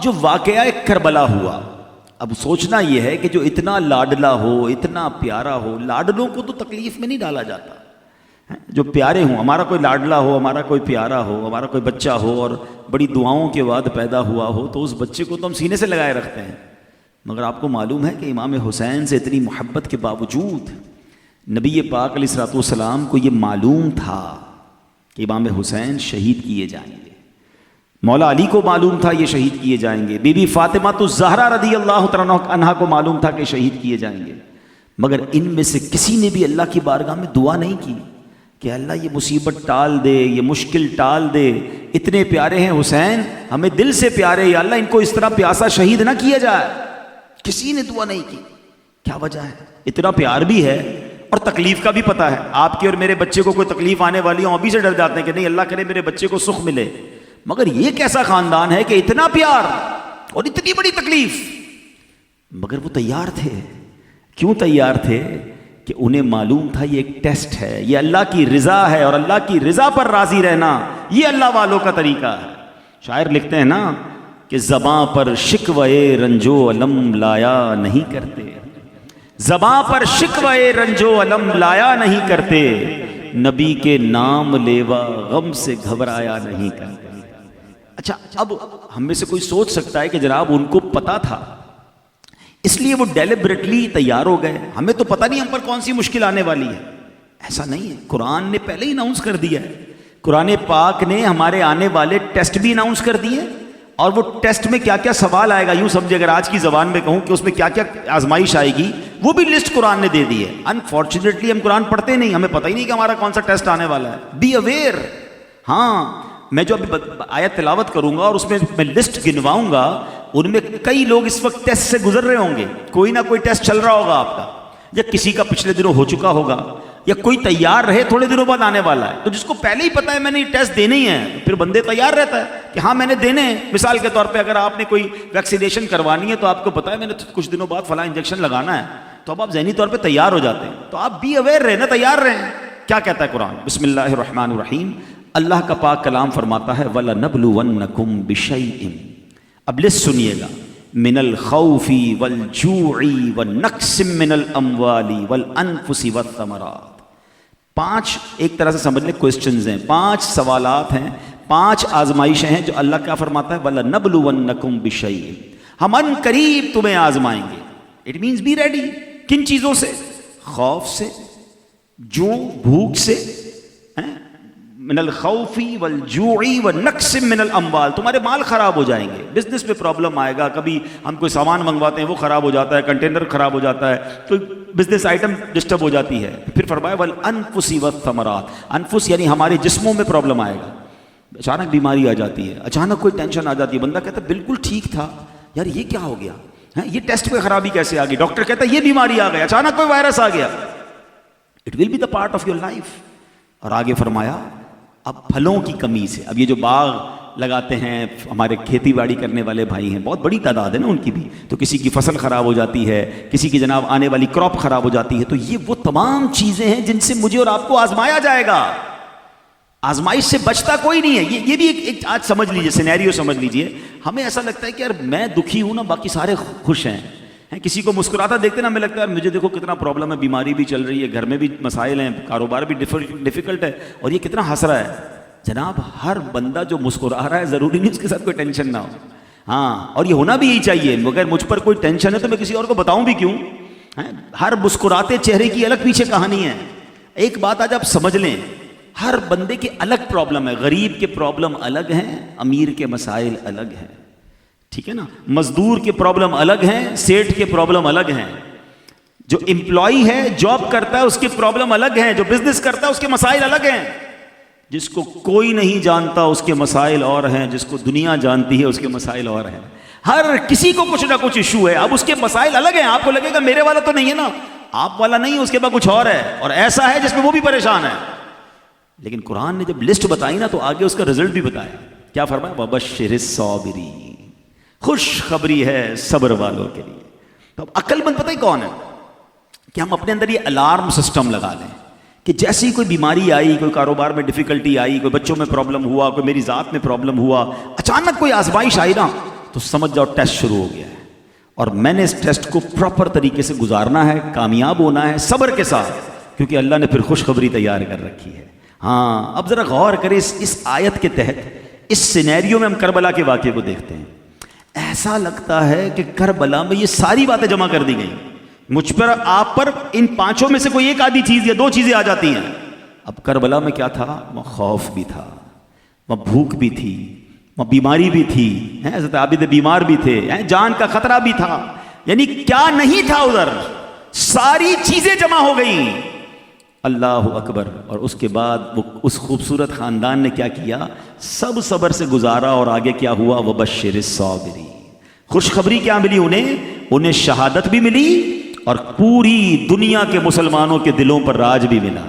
جو واقعہ کربلا ہوا، اب سوچنا یہ ہے کہ جو اتنا لاڈلا ہو، اتنا پیارا ہو، لاڈلوں کو تو تکلیف میں نہیں ڈالا جاتا، جو پیارے ہوں، ہمارا کوئی لاڈلا ہو، ہمارا کوئی پیارا ہو، ہمارا کوئی بچہ ہو اور بڑی دعاؤں کے بعد پیدا ہوا ہو تو اس بچے کو تو ہم سینے سے لگائے رکھتے ہیں، مگر آپ کو معلوم ہے کہ امام حسین سے اتنی محبت کے باوجود نبی پاک علیہ الصلوۃ والسلام کو یہ معلوم تھا کہ امام حسین شہید کیے جائیں گے، مولا علی کو معلوم تھا یہ شہید کیے جائیں گے، بی بی فاطمہ الزہرا رضی اللہ تعالیٰ عنہا کو معلوم تھا کہ شہید کیے جائیں گے، مگر ان میں سے کسی نے بھی اللہ کی بارگاہ میں دعا نہیں کی کہ اللہ یہ مصیبت ٹال دے، یہ مشکل ٹال دے، اتنے پیارے ہیں حسین، ہمیں دل سے پیارے، یا اللہ ان کو اس طرح پیاسا شہید نہ کیا جائے، کسی نے دعا نہیں کی۔ کیا وجہ ہے؟ اتنا پیار بھی ہے اور تکلیف کا بھی پتہ ہے، آپ کے اور میرے بچے کو کوئی تکلیف آنے والی ہوں ابھی سے ڈر جاتے ہیں کہ نہیں اللہ کرے میرے بچے کو سکھ ملے، مگر یہ کیسا خاندان ہے کہ اتنا پیار اور اتنی بڑی تکلیف، مگر وہ تیار تھے۔ کیوں تیار تھے؟ کہ انہیں معلوم تھا یہ ایک ٹیسٹ ہے، یہ اللہ کی رضا ہے، اور اللہ کی رضا پر راضی رہنا یہ اللہ والوں کا طریقہ ہے۔ شاعر لکھتے ہیں نا کہ زباں پر شکوے رنج و علم لایا نہیں کرتے، زباں پر شکوے رنج و علم لایا نہیں کرتے، نبی کے نام لیوا غم سے گھبرایا نہیں کرتے۔ اچھا، اب ہم میں سے کوئی سوچ سکتا ہے کہ جناب ان کو پتا تھا اس لیے وہ ڈیلیبریٹلی تیار ہو گئے، ہمیں تو پتہ نہیں ہم پر کون سی مشکل آنے والی ہے۔ ایسا نہیں ہے، قرآن نے پہلے ہی اناؤنس کر دیا ہے، قرآن پاک نے ہمارے آنے والے ٹیسٹ بھی اناؤنس کر دیے، اور وہ ٹیسٹ میں کیا کیا سوال آئے گا، یوں سمجھے اگر آج کی زبان میں کہوں کہ اس میں کیا کیا آزمائش آئے گی، وہ بھی لسٹ قرآن نے دے دی ہے۔ انفارچونیٹلی ہم قرآن پڑھتے نہیں، ہمیں پتہ ہی نہیں کہ ہمارا کون سا ٹیسٹ آنے والا ہے۔ Be aware. ہاں، میں جو ابھی آیت تلاوت کروں گا اور اس میں لسٹ گنواؤں گا، ان میں کئی لوگ اس وقت ٹیسٹ سے گزر رہے ہوں گے، کوئی نہ کوئی ٹیسٹ چل رہا ہوگا آپ کا، یا کسی کا پچھلے دنوں ہو چکا ہوگا، یا کوئی تیار رہے تھوڑے دنوں بعد آنے والا ہے۔ تو جس کو پہلے ہی پتا ہے میں نے یہ ٹیسٹ دینے ہی ہیں، پھر بندے تیار رہتا ہے کہ ہاں میں نے دینے ہیں۔ مثال کے طور پہ اگر آپ نے کوئی ویکسینیشن کروانی ہے تو آپ کو پتا ہے میں نے کچھ دنوں بعد فلاں انجیکشن لگانا ہے، تو اب آپ ذہنی طور پہ تیار ہو جاتے ہیں۔ تو آپ بی اویئر رہے نا، تیار رہیں۔ کیا کہتا ہے قرآن؟ بسم اللہ الرحمن الرحیم، اللہ کا پاک کلام فرماتا ہے وَلَنَبْلُوَنَّكُمْ بِشَيْءٍ، اب لسٹ سنیے گا، من الخوف والجوع والنقص من الاموال والانفس والثمرات۔ 5 ایک طرح سے سمجھ لیں کوسچنز ہیں، 5 سوالات ہیں، 5 آزمائشیں ہیں جو اللہ کیا فرماتا ہے وَلَنَبْلُوَنَّكُمْ بِشَيْءٍ، ہم ان قریب تمہیں آزمائیں گے۔ It means be ready. کن چیزوں سے؟ خوف سے، جو بھوک سے، من الخوف والجوع والنقص من الاموال، تمہارے مال خراب ہو جائیں گے، بزنس میں پرابلم آئے گا، کبھی ہم کوئی سامان منگواتے ہیں وہ خراب ہو جاتا ہے، کنٹینر خراب ہو جاتا ہے، کوئی بزنس آئٹم ڈسٹرب ہو جاتی ہے۔ پھر فرمایا والانفس والثمرات، انفس یعنی ہمارے جسموں میں پرابلم آئے گا، اچانک بیماری آ جاتی ہے، اچانک کوئی ٹینشن آ جاتی ہے، بندہ کہتا ہے بالکل ٹھیک تھا یار یہ کیا ہو گیا، یہ ٹیسٹ میں خرابی کیسے آ گئی، ڈاکٹر کہتا ہے یہ بیماری آ گئی، اچانک کوئی وائرس آ گیا۔ It will be the part of your life. اور آگے فرمایا اب پھلوں کی کمی سے، اب یہ جو باغ لگاتے ہیں ہمارے کھیتی باڑی کرنے والے بھائی ہیں، بہت بڑی تعداد ہے نا ان کی بھی، تو کسی کی فصل خراب ہو جاتی ہے، کسی کی جناب آنے والی کراپ خراب ہو جاتی ہے، تو یہ وہ تمام چیزیں ہیں جن سے مجھے اور آپ کو آزمایا جائے گا۔ آزمائش سے بچتا کوئی نہیں ہے۔ یہ بھی ایک آج سمجھ لیجئے، سینیریو سمجھ لیجئے۔ ہمیں ایسا لگتا ہے کہ یار میں دکھی ہوں نا، باقی سارے خوش ہیں، کسی کو مسکراتا دیکھتے نا ہمیں لگتا ہے یار مجھے دیکھو کتنا پرابلم ہے، بیماری بھی چل رہی ہے، گھر میں بھی مسائل ہیں، کاروبار بھی ڈیفیکلٹ ہے، اور یہ کتنا ہنس رہا ہے۔ جناب ہر بندہ جو مسکرا رہا ہے ضروری نہیں اس کے ساتھ کوئی ٹینشن نہ ہو، ہاں، اور یہ ہونا بھی یہی چاہیے، مگر مجھ پر کوئی ٹینشن ہے تو میں کسی اور کو بتاؤں بھی کیوں؟ ہر مسکراتے چہرے کی الگ پیچھے کہانی ہے۔ ایک بات آج آپ سمجھ لیں، ہر بندے کے الگ پرابلم ہے، غریب کے پرابلم الگ ہیں، امیر کے مسائل الگ ہیں، ٹھیک ہے نا، مزدور کے پرابلم الگ ہیں، سیٹھ کے پرابلم الگ ہیں، جو امپلائی ہے جاب کرتا ہے اس کے پرابلم الگ ہیں، جو بزنس کرتا ہے اس کے مسائل الگ ہیں، جس کو کوئی نہیں جانتا اس کے مسائل اور ہیں، جس کو دنیا جانتی ہے اس کے مسائل اور ہیں۔ ہر کسی کو کچھ نہ کچھ ایشو ہے، اب اس کے مسائل الگ ہیں۔ آپ کو لگے گا میرے والا تو نہیں ہے نا، آپ والا نہیں، اس کے بعد کچھ اور ہے، اور ایسا ہے جس میں وہ بھی پریشان ہے۔ لیکن قرآن نے جب لسٹ بتائی نا تو آگے اس کا رزلٹ بھی بتایا۔ کیا فرمایا؟ وَبَشِّرِ الصَّابِرِينَ، خوشخبری ہے صبر والوں کے لیے۔ تو اب عقل مند پتہ ہی کون ہے کہ ہم اپنے اندر یہ الارم سسٹم لگا لیں کہ جیسی کوئی بیماری آئی، کوئی کاروبار میں ڈیفیکلٹی آئی، کوئی بچوں میں پرابلم ہوا، کوئی میری ذات میں پرابلم ہوا، اچانک کوئی آزمائش آئی نا، تو سمجھ جاؤ ٹیسٹ شروع ہو گیا ہے، اور میں نے اس ٹیسٹ کو پراپر طریقے سے گزارنا ہے، کامیاب ہونا ہے صبر کے ساتھ، کیونکہ اللہ نے پھر خوشخبری تیار کر رکھی ہے۔ ہاں اب ذرا غور کریں اس آیت کے تحت، اس سینیریو میں ہم کربلا کے واقعے کو دیکھتے ہیں۔ ایسا لگتا ہے کہ کربلا میں یہ ساری باتیں جمع کر دی گئیں، مجھ پر آپ پر ان پانچوں میں سے کوئی ایک آدھی چیز یا دو چیزیں آ جاتی ہیں۔ اب کربلا میں کیا تھا؟ وہ خوف بھی تھا، وہ بھوک بھی تھی، وہ بیماری بھی تھی، حضرت عابد بیمار بھی تھے، جان کا خطرہ بھی تھا، یعنی کیا نہیں تھا ادھر، ساری چیزیں جمع ہو گئیں۔ اللہ اکبر۔ اور اس کے بعد وہ اس خوبصورت خاندان نے کیا کیا؟ سب صبر سے گزارا، اور آگے کیا ہوا؟ وبشر الصابرین، خوشخبری کیا ملی انہیں شہادت بھی ملی، اور پوری دنیا کے مسلمانوں کے دلوں پر راج بھی ملا۔